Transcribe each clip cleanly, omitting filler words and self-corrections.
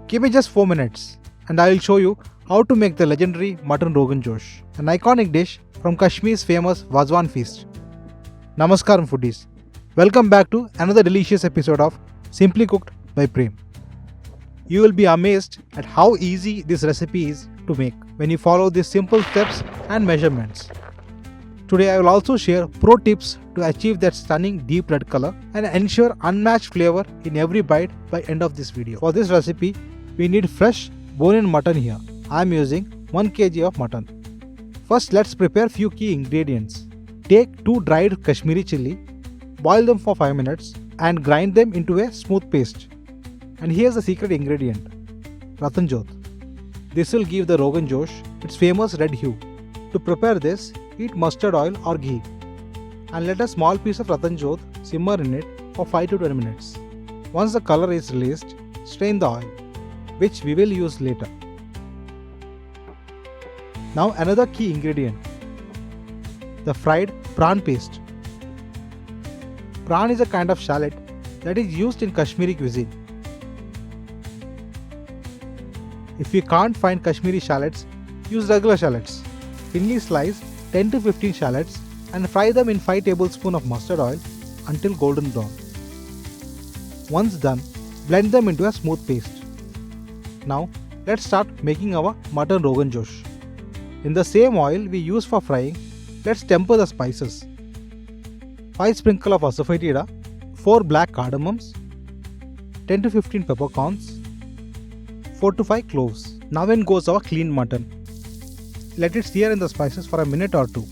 Give me just 4 minutes and I will show you how to make the legendary Mutton Rogan Josh, an iconic dish from Kashmir's famous Wazwan feast. Namaskaram foodies. Welcome back to another delicious episode of Simply Cooked by Prem. You will be amazed at how easy this recipe is to make when you follow these simple steps and measurements. Today I will also share pro tips to achieve that stunning deep red color and ensure unmatched flavor in every bite by end of this video. For this recipe, we need fresh bone-in mutton here. I am using 1 kg of mutton. First, let's prepare few key ingredients. Take 2 dried Kashmiri chili, boil them for 5 minutes and grind them into a smooth paste. And here's the secret ingredient, Ratanjot. This will give the Rogan Josh its famous red hue. To prepare this, heat mustard oil or ghee and let a small piece of Ratanjoth simmer in it for 5 to 10 minutes. Once the color is released, strain the oil, which we will use later. Now another key ingredient, the fried prawn paste. Prawn is a kind of shallot that is used in Kashmiri cuisine. If you can't find Kashmiri shallots, use regular shallots. Thinly slice 10 to 15 shallots and fry them in 5 tablespoons of mustard oil until golden brown. Once done, blend them into a smooth paste. Now, let's start making our mutton Rogan Josh. In the same oil we use for frying, let's temper the spices. 5 sprinkles of asafoetida, 4 black cardamoms, 10 to 15 peppercorns, 4 to 5 cloves. Now in goes our cleaned mutton. Let it sear in the spices for a minute or two.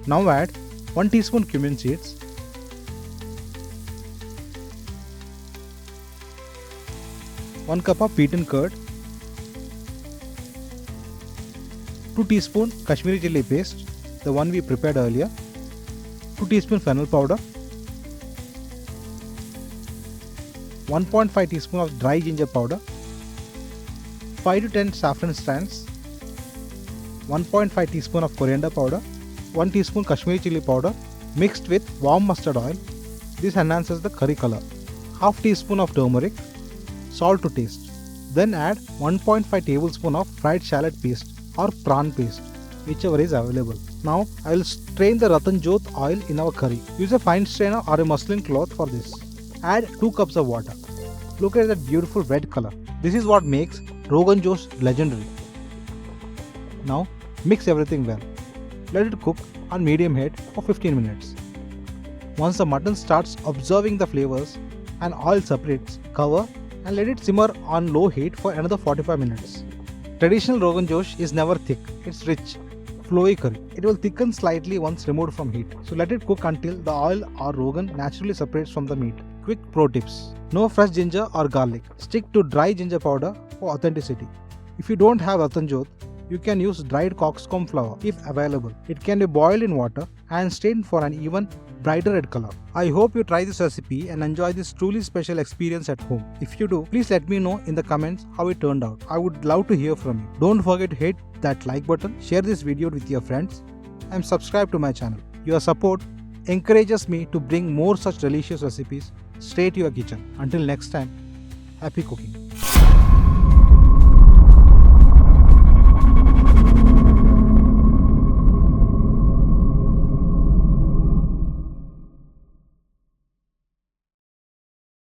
Now add 1 teaspoon cumin seeds, 1 cup of beaten curd, 2 teaspoon Kashmiri chili paste, the one we prepared earlier, 2 teaspoon fennel powder, 1.5 teaspoon of dry ginger powder, 5 to 10 saffron strands, 1.5 teaspoon of coriander powder, 1 teaspoon Kashmiri chili powder mixed with warm mustard oil. This enhances the curry color. Half teaspoon of turmeric, salt to taste. Then add 1.5 tablespoon of fried shallot paste or prawn paste, whichever is available. Now I will strain the Ratanjoth oil in our curry. Use a fine strainer or a muslin cloth for this. Add 2 cups of water. Look at that beautiful red color. This is what makes Rogan Josh legendary. Now mix everything well. Let it cook on medium heat for 15 minutes. Once the mutton starts absorbing the flavors and oil separates, cover and let it simmer on low heat for another 45 minutes. Traditional Rogan Josh is never thick. It's rich, flowy curry. It will thicken slightly once removed from heat. So let it cook until the oil or Rogan naturally separates from the meat. Quick pro tips. No fresh ginger or garlic. Stick to dry ginger powder for authenticity. If you don't have Ratanjoth, you can use dried Cockscomb flour if available. It can be boiled in water and strained for an even brighter red color. I hope you try this recipe and enjoy this truly special experience at home. If you do, please let me know in the comments how it turned out. I would love to hear from you. Don't forget to hit that like button, share this video with your friends and subscribe to my channel. Your support encourages me to bring more such delicious recipes straight to your kitchen. Until next time, happy cooking.